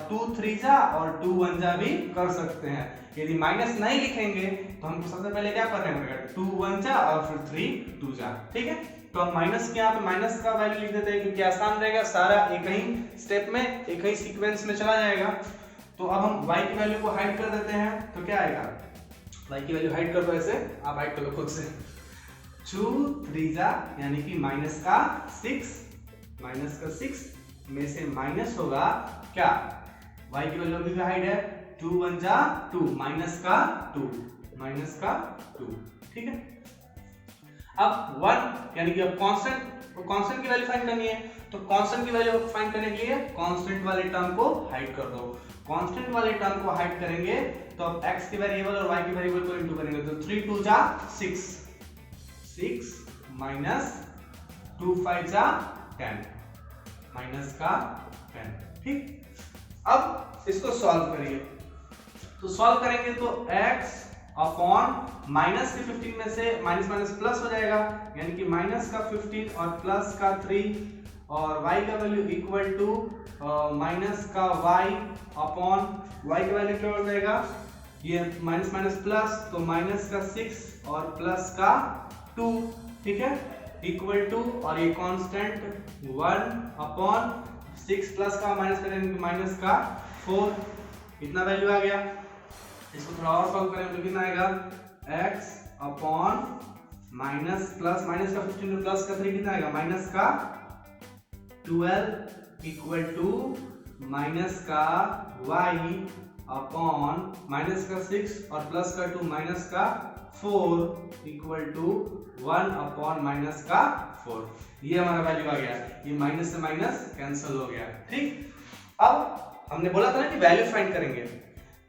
2 3 जा और 2 1 जा भी कर सकते हैं। यदि माइनस नहीं लिखेंगे तो हमको सबसे पहले क्या करना पड़ेगा, 2 1 जा और फिर 3 2 जा, ठीक है। तो हम माइनस के यहाँ पे माइनस का वैल्यू लिख देते हैं क्योंकि आसान रहेगा, सारा एक ही स्टेप में एक ही सीक्वेंस में चला जाएगा। तो अब हम y की वैल्यू को हाइड कर देते हैं, तो क्या आएगा, y की वैल्यू हाइड कर दो, ऐसे आप हाइड कर लो खुद से, 2 3 जा यानी कि माइनस का 6 में से माइनस होगा क्या, y की वैल्यू भी हाइड है, 2 1 जा 2 माइनस का 2, ठीक है। अब 1 यानी कि अब कांस्टेंट की वैल्यू फाइंड करनी है, तो कांस्टेंट की वैल्यू फाइंड करने के लिए कांस्टेंट वाले टर्म को हाइड कर दो। कांस्टेंट वाले टर्म को हाइड करेंगे तो अब x की वेरिएबल और y की वेरिएबल को इनटू करेंगे, तो 3 2 जा 6 माइनस 2 5 जा 10 माइनस का 10, ठीक। अब इसको सॉल्व करिए, तो सॉल्व करेंगे तो x अपॉन माइनस के 15 में से माइनस माइनस प्लस हो जाएगा, यानी कि माइनस का 15 और प्लस का 3 और y का वैल्यू इक्वल टू माइनस का y अपॉन y का वैल्यू क्या हो जाएगा, ये माइनस माइनस प्लस, तो माइनस का 6 और प्लस का 2, ठीक है, इक्वल टू, और ये कांस्टेंट 1 अपॉन 6 प्लस का माइनस करेंगे माइनस का 4, इतना वैल्यू आ गया। इसको थोड़ा और सॉल्व करें तो कितना आएगा, x upon minus plus minus का 15 प्लस का 3 कितना आएगा, माइनस का 12 इक्वल टू माइनस का y अपॉन माइनस का 6 और प्लस का 2 माइनस का 4 इक्वल टू 1 अपॉन माइनस का 4। ये हमारा वैल्यू आ गया, ये माइनस से माइनस कैंसिल हो गया, ठीक। अब हमने बोला था ना कि वैल्यू फाइंड करेंगे,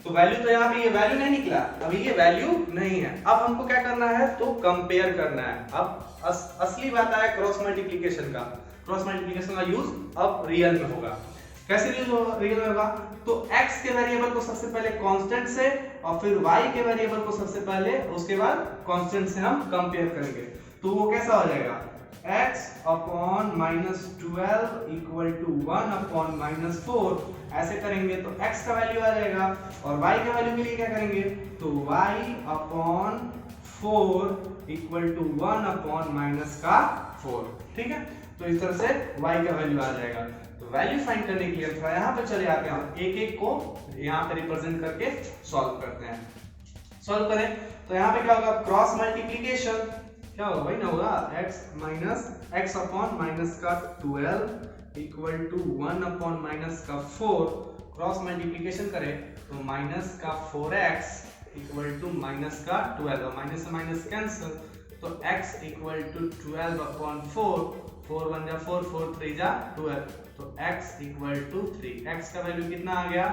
तो वैल्यू तो यहाँ पे ये वैल्यू नहीं निकला, अभी ये वैल्यू नहीं है। अब हमको क्या करना है, तो कंपेयर करना है। अब असली बात है क्रॉस मल्टीप्लिकेशन का, क्रॉस मल्टीप्लिकेशन का यूज अब रियल में होगा। कैसे रियल में होगा, तो x के वेरिएबल को सबसे पहले कांस्टेंट से और फिर y के वेरिएबल को सबसे पहले, उसके बाद कांस्टेंट से हम कंपेयर करेंगे। तो वो कैसा हो जाएगा, x upon minus 12 equal to 1 upon minus 4, ऐसे करेंगे तो x का वैल्यू आ जाएगा, और y के वैल्यू के लिए क्या करेंगे, तो y upon 4 equal to 1 upon minus का 4, ठीक है। तो इस तरह से y का वैल्यू आ जाएगा। तो वैल्यू फाइंड करने के लिए थोड़ा यहाँ पे चले आते हैं, एक एक को यहाँ पे रिप्रेजेंट करके सॉल्व करते हैं। सॉल्व करें तो यहाँ पे क्या होगा, क्रॉस मल्टीप्लिकेशन क्या होगा, वही ना होगा, x अपॉन माइनस का 12 इक्वल टू 1 अपॉन माइनस का 4, क्रॉस मल्टीप्लिकेशन करें तो माइनस का 4x इक्वल टू माइनस का 12, और माइनस से माइनस कैंसिल, तो x इक्वल टू 12 अपॉन 4 1 जा 4 4 3 जा 12, तो x इक्वल टू 3, x का वैल्यू कितना आ गया,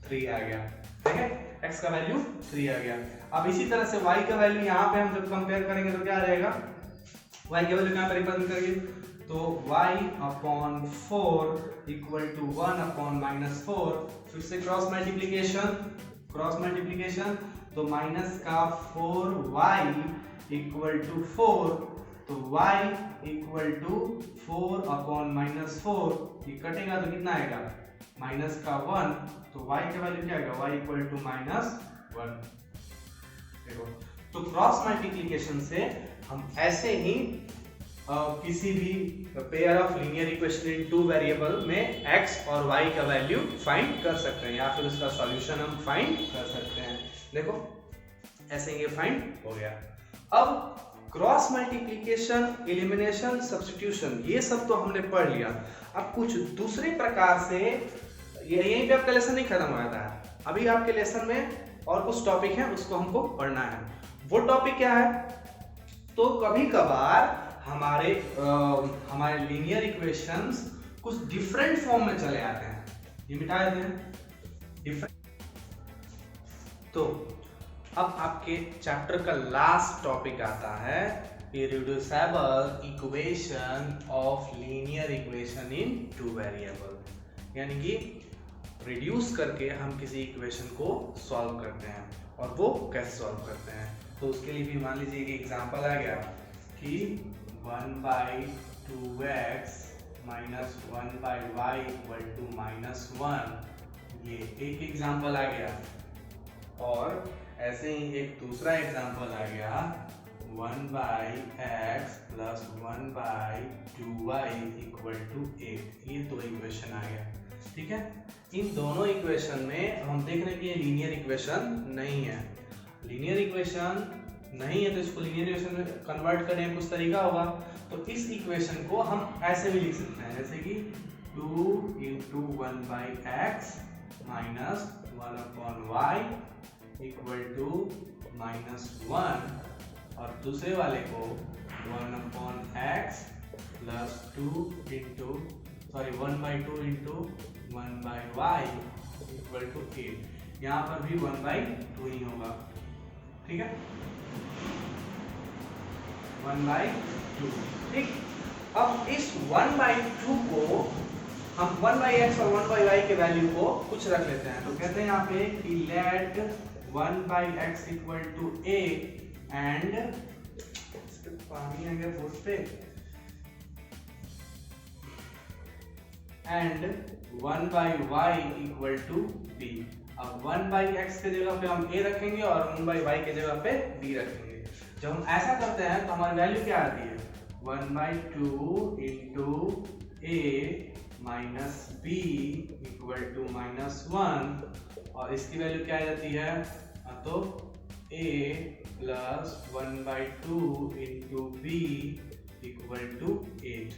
3 आ गया, ठीक है, x का वैल्यू 3 आ गया। अब इसी तरह से y का वैल्यू यहाँ पे हम जब कंपेयर करेंगे तो क्या रहेगा, y की वैल्यू यहाँ पे रिप्रेजेंट करेंगे तो y upon 4 equal to 1 upon -4, फिर से क्रॉस मल्टीप्लिकेशन, तो माइनस का 4y इक्वल टू 4, तो y इक्वल टू 4 अपॉन -4, ये कटेगा तो कितना आएगा माइनस का 1, तो y का वैल्यू क्या आएगा, y इक्वल टू -1। देखो, तो क्रॉस मल्टीप्लिकेशन से हम ऐसे ही किसी भी pair of linear equation in two variable में x और y का वैल्यू फाइंड कर सकते हैं या फिर उसका सॉल्यूशन हम फाइंड कर सकते हैं। देखो ऐसे ये फाइंड हो गया। अब क्रॉस मल्टीप्लिकेशन, एलिमिनेशन, सब्स्टिट्यूशन, ये सब तो हमने पढ़ लिया। अब कुछ दूसरे प्रकार से, यहीं पे आपका लेसन नहीं खत्म हो जाता है, अभी आपके लेसन में और कुछ टॉपिक है उसको हमको पढ़ना है। वो टॉपिक क्या है, तो कभी कभार हमारे लीनियर इक्वेशंस कुछ डिफरेंट फॉर्म में चले आते हैं, ये मिटा देते हैं डिफरेंट। तो अब आपके चैप्टर का लास्ट टॉपिक आता है irreducible equation of linear equation in two variable, यानी कि रिड्यूस करके हम किसी इक्वेशन को सॉल्व करते हैं। और वो कैसे सॉल्व करते हैं, तो उसके लिए भी मान लीजिए कि एग्जांपल आ गया कि 1/2x minus 1/y equal to -1, ये एक एग्जांपल आ गया। और ऐसे ही एक दूसरा एग्जांपल आ गया 1/x plus 1/2y equal to 8, ये दो इक्वेशन आ गया। ठीक है, इन दोनों इक्वेशन में हम देख रहे हैं कि ये लीनियर इक्वेशन नहीं है। लीनियर इक्वेशन नहीं है तो इसको लीनियर इक्वेशन में कन्वर्ट करने का कुछ तरीका होगा। तो इस इक्वेशन को हम ऐसे भी लिख सकते हैं, जैसे कि 2 × 1/x minus 1/y equal to -1, और दूसरे वाले को 1/x plus 1/2 × 1/y equal to 8। यहाँ पर भी 1/2 ही होगा। ठीक है, 1/2। ठीक, अब इस 1/2 को हम 1/x और 1/y के वैल्यू को कुछ रख लेते हैं। तो कहते हैं यहाँ पे कि let 1/x equal to a and, पानी आ गया बोर्ड पे, and 1/y equal to b। अब 1/x के जगह पे हम a रखेंगे और 1/y के जगह पे b रखेंगे। जब हम ऐसा करते हैं तो हमारी वैल्यू क्या आती है, 1/2 × a minus b equal to -1, और इसकी वैल्यू क्या आ जाती है, तो a plus 1/2 × b equal to 8।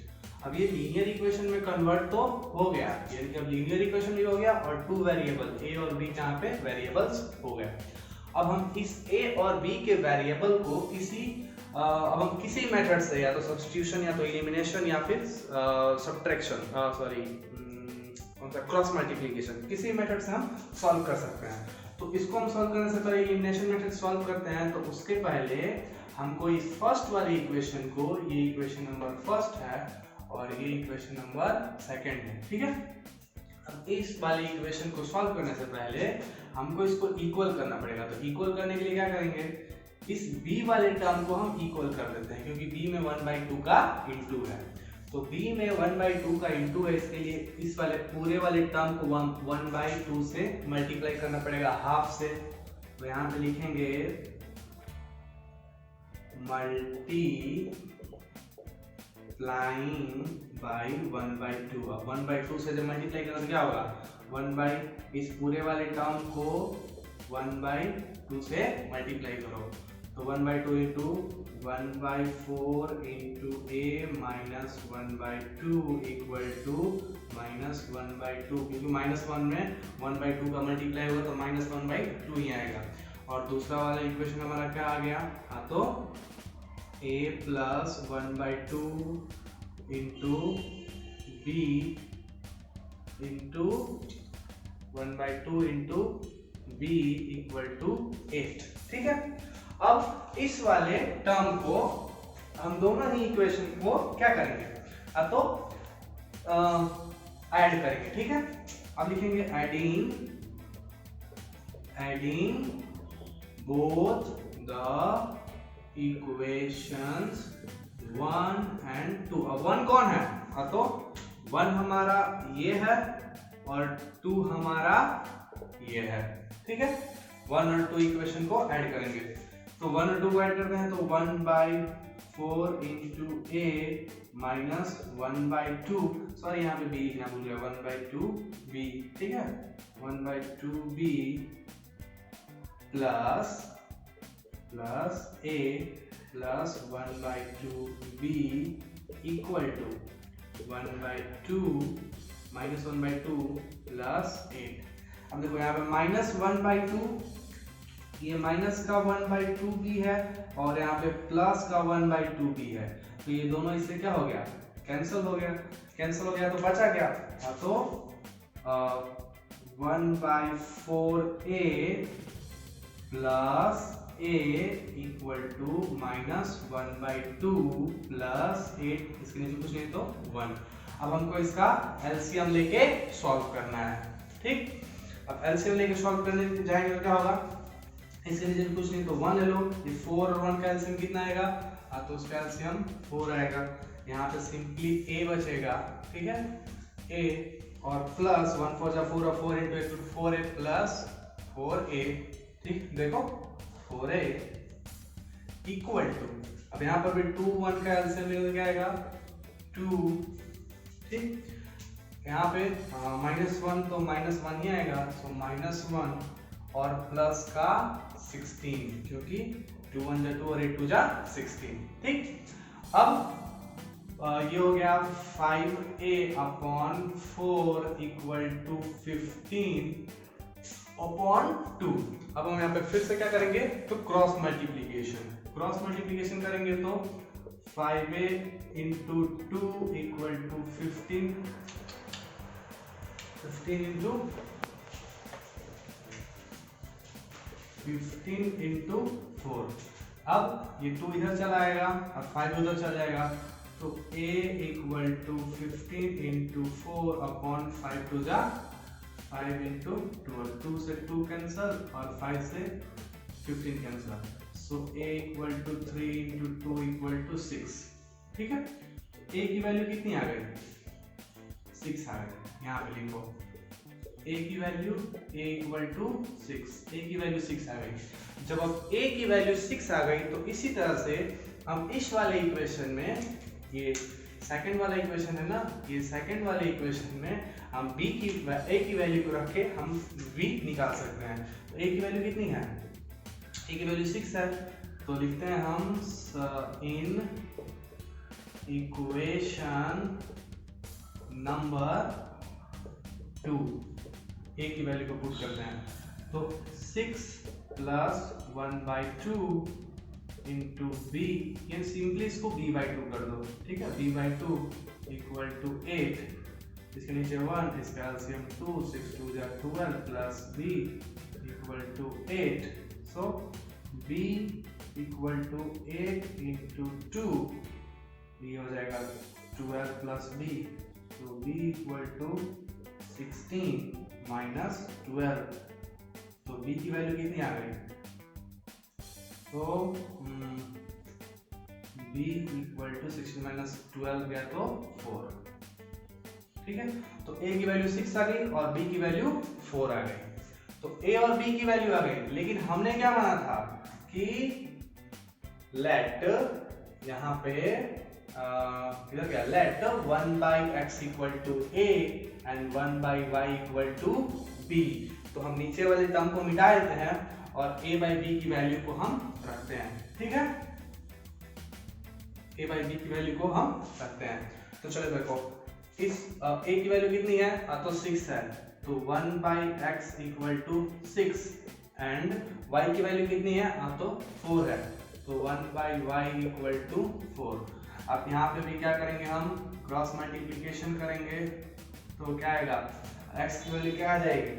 अब ये लीनियर इक्वेशन में कन्वर्ट तो हो गया, यानी कि अब लीनियर इक्वेशन भी हो गया और टू वेरिएबल a और b जहाँ पे वेरिएबल्स हो गए। अब हम इस a और b के वेरिएबल को अब हम किसी मेथड से, या तो सब्स्टिट्यूशन या तो एलिमिनेशन या फिर सब्ट्रैक्शन, कौन सा, क्रॉस मल्टीप्लिकेशन, किसी मेथड से हम सॉल्व कर सकते हैं। तो इसको हम सॉल्व करने से पहले एलिमिनेशन मेथड सॉल्व करते हैं, तो उसके पहले हमको इस फर्स्ट वाली इक्वेशन को, ये इक्वेशन नंबर फर्स्ट है और ये इक्वेशन नंबर सेकंड है। ठीक है, अब इस वाली इक्वेशन को सॉल्व करने से पहले हमको इसको इक्वल करना पड़ेगा। तो इक्वल करने के लिए क्या करेंगे, इस b वाले टर्म को हम इक्वल कर देते हैं, क्योंकि b में 1/2 का इंटू है। तो b में 1/2 का इंटू है, इसके लिए इस वाले पूरे वाले टर्म को 1/2 से मल्टीप्लाई करना पड़ेगा हाफ से। तो यहाँ पे लिखेंगे मल्टीप्लाइंग बाई 1/2। अब 1/2 से जब मल्टीप्लाई करें तो क्या होगा, इस पूरे वाले टर्म को 1/2 से मल्टीप्लाई करो, तो 1/2 × 1/4 × a माइनस 1/2 इक्वल टू -1/2, क्योंकि -1 में 1/2 का मल्टीप्लाई होगा तो -1/2 ही आएगा। और दूसरा वाला इक्वेशन हमारा क्या आ गया, हाँ, तो a plus 1/2 × b into 1/2 × b equal to 8। ठीक है, अब इस वाले टर्म को हम दोनों ही इक्वेशन को क्या करेंगे, तो ऐड करेंगे। ठीक है, अब लिखेंगे adding both the equations 1 and 2। अब 1 कौन है, तो 1 हमारा ये है और 2 हमारा ये है। ठीक है, 1 और 2 इक्वेशन को ऐड करेंगे, तो 1 और 2 को ऐड करते हैं तो 1/4 इंटू a माइनस 1/2, सॉरी यहाँ पे b लिखना भूल गया, 1/2b। ठीक है, 1/2b plus a plus 1/2b equal to 1/2 minus 1/2 plus 8। अब देखो यहाँ पे माइनस 1/2, ये माइनस का 1/2 भी है और यहाँ पे प्लस का 1/2 भी है, तो ये दोनों इससे क्या हो गया, कैंसिल हो गया। कैंसिल हो गया तो बचा क्या, तो 1/4a plus a equal to minus 1/2 plus 8, इसके नीचे कुछ नहीं तो 1। अब हमको इसका एलसीएम लेके सॉल्व करना है। ठीक, अब एलसीएम लेके सॉल्व करने जाएंगे तो क्या होगा, इसके नीचे कुछ नहीं तो 1 ले लो, ये 4 और 1 का एलसीएम कितना आएगा, तो उसका एलसीएम 4 आएगा। यहाँ पे सिंपली a बचेगा। ठीक है, a और प्लस 1 4 जा 4 और 4 into 4a प्लस 4a। ठीक, देखो 4a इक्वल टू, अब यहाँ पर भी 2 1 का एलसीएम लेंगे क्या आएगा 2। ठीक, यहाँ पे -1 तो -1 ही आएगा, सो -1 और प्लस का 16, क्योंकि 2 1 जा 2 और 8 2 जा 16। ठीक, अब ये हो गया 5a upon 4 equal to 15 upon 2। अब हम यहाँ पे फिर से क्या करेंगे, तो क्रॉस मल्टीप्लीकेशन करेंगे, तो 5a into 2 equal to 15 into 4। अब ये 2 इधर चला आएगा और 5 उधर चला जाएगा, तो a equal to 15 into 4 upon 5 टू जा 5 इंटू 12, 2 से 2 कैंसल और 5 से 15 cancel, so a equal to 3 into 2 equal to 6। ठीक है, a की वैल्यू कितनी आ गई, 6 आ गई। यहाँ पे लिखो a की value a equal to 6, a की वैल्यू 6 आ गई। जब अब a की वैल्यू 6 आ गई तो इसी तरह से हम इस वाले इक्वेशन में, ये सेकंड वाला इक्वेशन है ना, ये सेकंड वाले इक्वेशन में हम a की वैल्यू को रख के हम b निकाल सकते हैं। तो a की वैल्यू कितनी है, a की वैल्यू 6 है, तो लिखते हैं हम इन इक्वेशन नंबर 2 a की वैल्यू को पुट करते हैं, तो 6 प्लस 1/2 इंटू b, ये सिंपली इसको b/2 कर दो। ठीक है, b/2 इक्वल टू 8, इसके नीचे 1, इसका एलसीएम 2, 6 2 जा 12 plus b equal to 8, so b equal to 8 into 2, b हो जाएगा 12 प्लस b, तो b इक्वल टू 16 माइनस 12, तो b की वैल्यू कितनी आ गई, तो b इक्वल टू 16 माइनस 12 गया तो 4। ठीक है, तो a की वैल्यू 6 आ गई और b की वैल्यू 4 आ गई, तो a और b की वैल्यू आ गई, लेकिन हमने क्या माना था कि लेट यहाँ पे इधर क्या, let 1/x equal to a and 1/y equal to b, तो हम नीचे वाले टर्म को मिटा देते हैं और a/b की वैल्यू को हम रखते हैं। ठीक है, a/b की वैल्यू को हम रखते हैं, तो चलो देखो इस a की वैल्यू कितनी है, तो 6 है, तो 1/x equal to 6 and y की वैल्यू कितनी है, तो 4 है, तो 1/y इक्वल टू 4। अब यहाँ पे भी क्या करेंगे, हम क्रॉस मल्टीप्लिकेशन करेंगे, तो क्या आएगा, x की वैल्यू क्या आ जाएगी,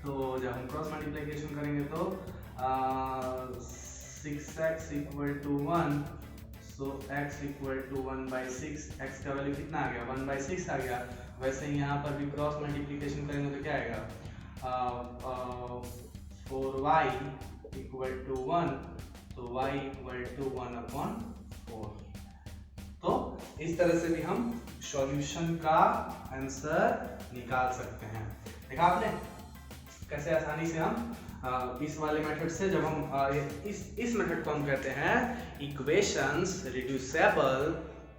तो जब हम क्रॉस मल्टीप्लिकेशन करेंगे तो 6x equal to 1, so x equal to 1/6, x का वैल्यू कितना आ गया 1/6 आ गया। वैसे ही यहाँ पर भी क्रॉस मल्टीप्लिकेशन करेंगे तो क्या आएगा 4y इक्वल टू 1, तो y इक्वल टू 1/4। तो इस तरह से भी हम सॉल्यूशन का आंसर निकाल सकते हैं। देखा आपने कैसे आसानी से हम इस वाले मेथड से, जब हम इस मेथड को हम कहते हैं equations reducible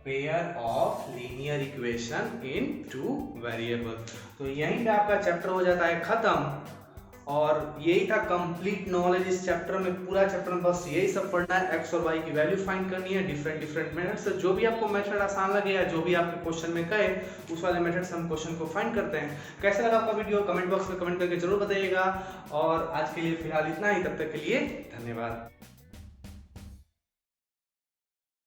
pair of linear equation in two variable. तो यहीं पे आपका चैप्टर हो जाता है खत्म। और यही था कंप्लीट नॉलेज इस चैप्टर में। पूरा चैप्टर में बस यही सब पढ़ना है, एक्स और वाई की वैल्यू फाइंड करनी है डिफरेंट मेथड से। जो भी आपको मेथड आसान लगे या जो भी आपके क्वेश्चन में कहे उस वाले मेथड से हम क्वेश्चन को फाइंड करते हैं। कैसा लगा आपका वीडियो कमेंट बॉक्स में कमेंट करके जरूर बताइएगा। और आज के लिए फिलहाल इतना ही, तब तक के लिए धन्यवाद।